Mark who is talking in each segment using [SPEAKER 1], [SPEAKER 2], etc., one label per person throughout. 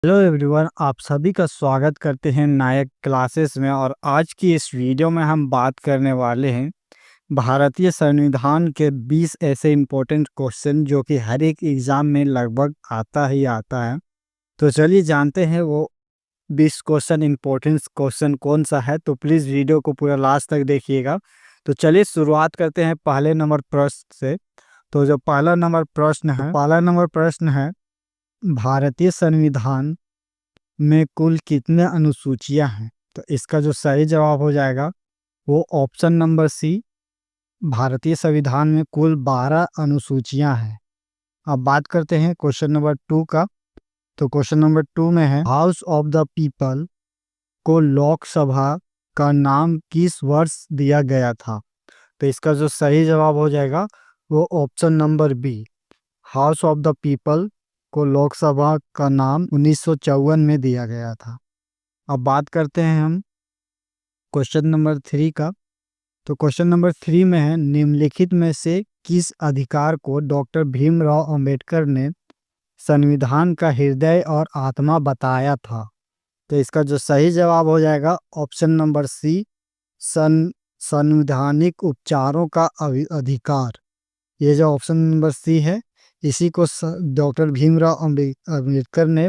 [SPEAKER 1] Hello everyone, आप सभी का स्वागत करते हैं नायक क्लासेस में। और आज की इस वीडियो में हम बात करने वाले हैं भारतीय संविधान के 20 ऐसे इम्पोर्टेंट क्वेश्चन जो कि हर एक एग्ज़ाम में लगभग आता ही आता है। तो चलिए जानते हैं वो 20 क्वेश्चन इम्पोर्टेंट क्वेश्चन कौन सा है। तो प्लीज़ वीडियो को पूरा लास्ट तक देखिएगा। तो चलिए शुरुआत करते हैं पहले नंबर प्रश्न से। तो जो पहला नंबर प्रश्न है, भारतीय संविधान में कुल कितने अनुसूचियां हैं? तो इसका जो सही जवाब हो जाएगा वो ऑप्शन नंबर सी, भारतीय संविधान में कुल 12 अनुसूचियां हैं। अब बात करते हैं क्वेश्चन नंबर 2 का। तो क्वेश्चन नंबर 2 में है, हाउस ऑफ द पीपल को लोकसभा का नाम किस वर्ष दिया गया था? तो इसका जो सही जवाब हो जाएगा वो option number B, house of the people को लोकसभा का नाम 1954 में दिया गया था। अब बात करते हैं हम क्वेश्चन नंबर 3 का। तो क्वेश्चन नंबर 3 में है, निम्नलिखित में से किस अधिकार को डॉक्टर भीमराव अंबेडकर ने संविधान का हृदय और आत्मा बताया था? तो इसका जो सही जवाब हो जाएगा ऑप्शन नंबर सी, संवैधानिक उपचारों का अधिकार। ये जो ऑप्शन नंबर सी है, इसी को डॉक्टर भीमराव अंबेडकर ने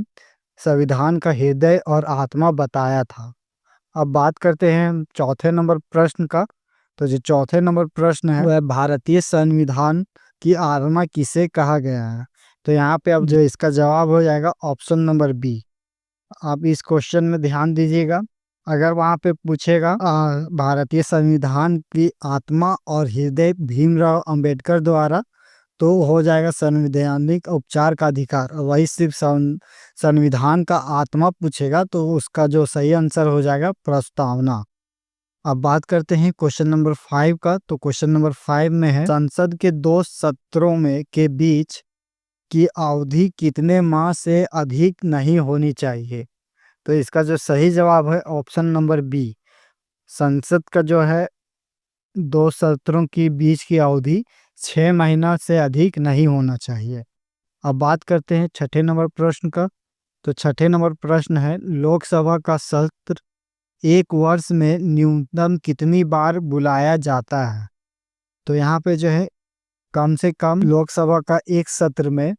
[SPEAKER 1] संविधान का हृदय और आत्मा बताया था। अब बात करते हैं हम चौथे नंबर प्रश्न का। तो जो चौथे नंबर प्रश्न है वह भारतीय संविधान की आत्मा किसे कहा गया है? तो यहाँ पे अब जो इसका जवाब हो जाएगा ऑप्शन नंबर बी। आप इस क्वेश्चन में ध्यान दीजिएगा। अगर वहाँ पे पूछेगा भारतीय संविधान की आत्मा और हृदय भीमराव अंबेडकर द्वारा, तो हो जाएगा संवैधानिक उपचार का अधिकार। वही सिर्फ संविधान का आत्मा पूछेगा तो उसका जो सही आंसर हो जाएगा प्रस्तावना। अब बात करते हैं क्वेश्चन नंबर 5 का। तो क्वेश्चन नंबर 5 में है, संसद के 2 सत्रों में के बीच की अवधि कितने माह से अधिक नहीं होनी चाहिए? तो इसका जो सही जवाब है ऑप्शन नंबर बी, संसद का जो है 2 सत्रों के बीच की अवधि 6 महीना से अधिक नहीं होना चाहिए। अब बात करते हैं छठे नंबर प्रश्न का। तो छठे नंबर प्रश्न है, लोकसभा का सत्र एक वर्ष में न्यूनतम कितनी बार बुलाया जाता है? तो यहाँ पे जो है कम से कम लोकसभा का एक सत्र में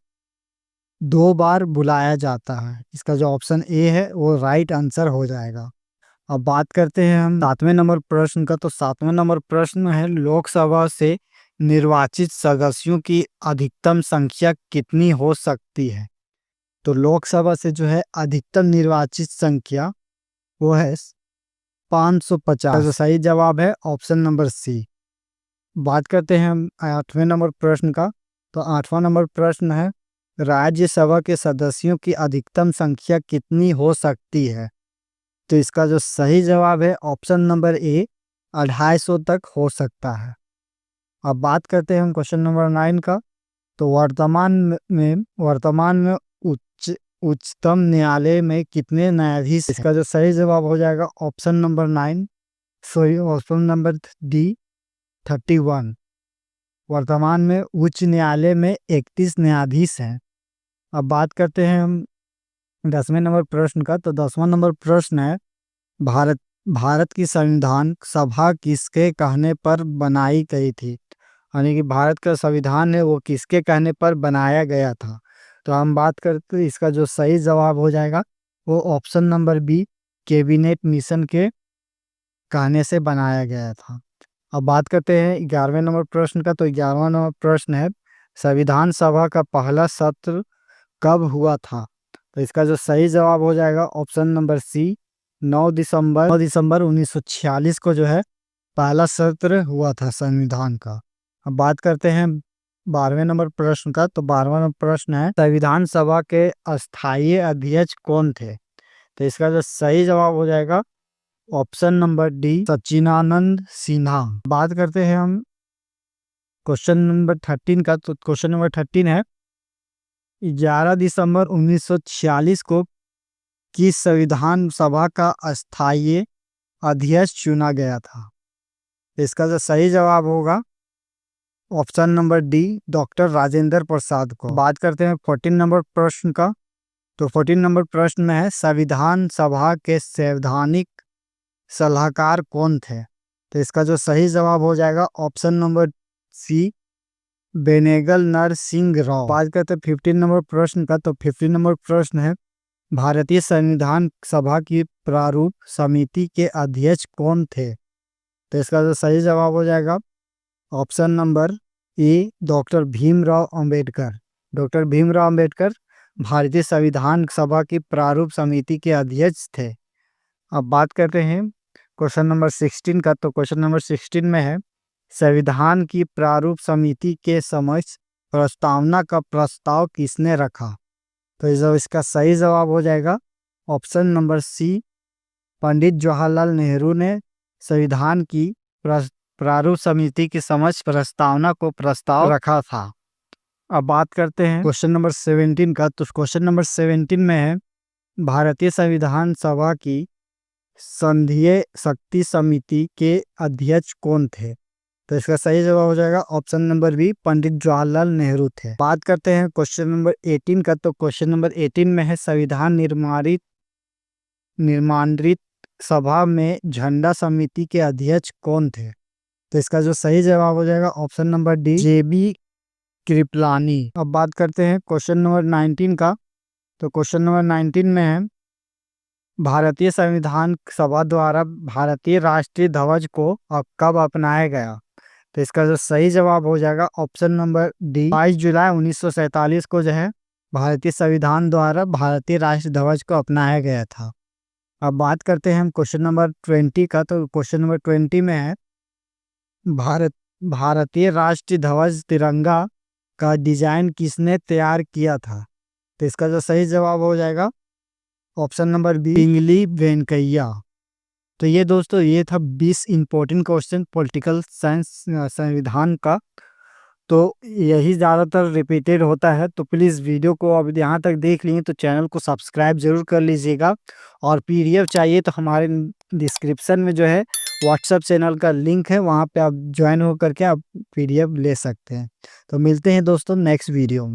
[SPEAKER 1] 2 बार बुलाया जाता है। इसका जो ऑप्शन ए है वो राइट आंसर हो जाएगा। अब बात करते हैं हम 7वें नंबर प्रश्न का। तो 7वें नंबर प्रश्न है, लोकसभा से निर्वाचित सदस्यों की अधिकतम संख्या कितनी हो सकती है? तो लोकसभा से जो है अधिकतम निर्वाचित संख्या वो है 550। तो सही जवाब है ऑप्शन नंबर सी। बात करते हैं हम 8वें नंबर प्रश्न का। तो 8वां नंबर प्रश्न है, राज्यसभा के सदस्यों की अधिकतम संख्या कितनी हो सकती है? तो इसका जो सही जवाब है ऑप्शन नंबर ए, 250 तक हो सकता है। अब बात करते हैं हम क्वेश्चन नंबर 9 का। तो वर्तमान में उच्चतम न्यायालय में कितने न्यायाधीश? इसका जो सही जवाब हो जाएगा option number 9, sorry option number D, 31। वर्तमान में उच्च न्यायालय में 31 न्यायाधीश हैं। अब बात करते हैं हम 10वें नंबर प्रश्न का। तो 10वां नंबर प्रश्न है, भारत की संविधान सभा किसके कहने पर बनाई गई थी? यानी कि भारत का संविधान है वो किसके कहने पर बनाया गया था? तो हम बात करते हैं, इसका जो सही जवाब हो जाएगा वो option number B, cabinet mission के कहने से बनाया गया था। अब बात करते हैं 11वें नंबर प्रश्न का। तो 11वां नंबर प्रश्न है, संविधान सभा का पहला सत्र कब हुआ था? तो इसका जो सही जवाब हो जाएगा ऑप्शन नंबर सी, 9 दिसंबर 1946 को जो है पहला सत्र हुआ था संविधान का। अब बात करते हैं 12वें नंबर प्रश्न का। तो 12वां नंबर प्रश्न है, संविधान सभा के अस्थायी अध्यक्ष कौन थे? तो इसका जो सही जवाब हो जाएगा ऑप्शन नंबर डी, सच्चिदानंद सिन्हा। बात करते हैं हम क्वेश्चन नंबर 13 का। तो क्वेश्चन नंबर 13 है, 11 दिसंबर 1946 को किस संविधान सभा का अस्थायी अध्यक्ष चुना गया था? इसका जो सही जवाब होगा option number D, doctor Rajendra Prasad को। बात करते हैं 14 नंबर प्रश्न का। तो 14 नंबर प्रश्न में है, संविधान सभा के संवैधानिक सलाहकार कौन थे? तो इसका जो सही जवाब हो जाएगा option number C, Benegal Narasimha Rao. बात करते हैं 15 नंबर प्रश्न का। तो 15 नंबर प्रश्न है, भारतीय संविधान सभा की प्रारूप समिति के अध्यक्ष कौन थे? तो इसका जो सही जवाब हो जाएगा option number A, doctor Bhimrao Ambedkar. Doctor Bhimrao Ambedkar भारतीय संविधान सभा की प्रारूप समिति के अध्यक्ष थे। अब बात करते हैं क्वेश्चन नंबर 16 का। तो क्वेश्चन नंबर 16 में है, संविधान की प्रारूप समिति के समक्ष प्रस्तावना का प्रस्ताव किसने रखा? तो इसका सही जवाब हो जाएगा ऑप्शन नंबर सी, पंडित जवाहरलाल नेहरू ने संविधान की प्रारूप समिति के समक्ष प्रस्तावना को प्रस्ताव रखा था। अब बात करते हैं क्वेश्चन नंबर 17 का। तो क्वेश्चन नंबर 17 में है, भारतीय संविधान सभा की संघीय शक्ति समिति के अध्यक्ष कौन थे? तो इसका सही जवाब हो जाएगा option number B, Pandit Jawaharlal Nehru थे। बात करते हैं क्वेश्चन नंबर 18 का। तो क्वेश्चन नंबर 18 में है, संविधान निर्माणित सभा में झंडा समिति के अध्यक्ष कौन थे? तो इसका जो सही जवाब हो जाएगा ऑप्शन नंबर डी, जेबी कृपलानी। अब बात करते हैं क्वेश्चन नंबर 19 का। तो क्वेश्चन नंबर 19 में है, भारतीय संविधान सभा द्वारा भारतीय राष्ट्रीय ध्वज को अब कब अपनाया गया? तो इसका जो सही जवाब हो जाएगा ऑप्शन नंबर डी, 22 जुलाई 1947 को जो है भारतीय संविधान द्वारा भारतीय राष्ट्रीय ध्वज को अपनाया गया था। अब बात करते हैं हम क्वेश्चन नंबर 20 का। तो क्वेश्चन नंबर 20 में है, भारतीय राष्ट्रीय ध्वज तिरंगा का डिजाइन किसने तैयार किया था? तो इसका जो सही जवाब हो जाएगा ऑप्शन नंबर बी, पिंगली वेंकैया। तो ये दोस्तों, ये था 20 इंपॉर्टेंट क्वेश्चन पॉलिटिकल साइंस संविधान का। तो यही ज़्यादातर रिपीटेड होता है। तो प्लीज़ वीडियो को अब यहाँ तक देख लिए तो चैनल को सब्सक्राइब जरूर कर लीजिएगा। और पीडीएफ चाहिए तो हमारे डिस्क्रिप्शन में जो है व्हाट्सएप चैनल का लिंक है, वहाँ पे आप ज्वाइन हो करके आप पीडीएफ ले सकते हैं। तो मिलते हैं दोस्तों नेक्स्ट वीडियो में।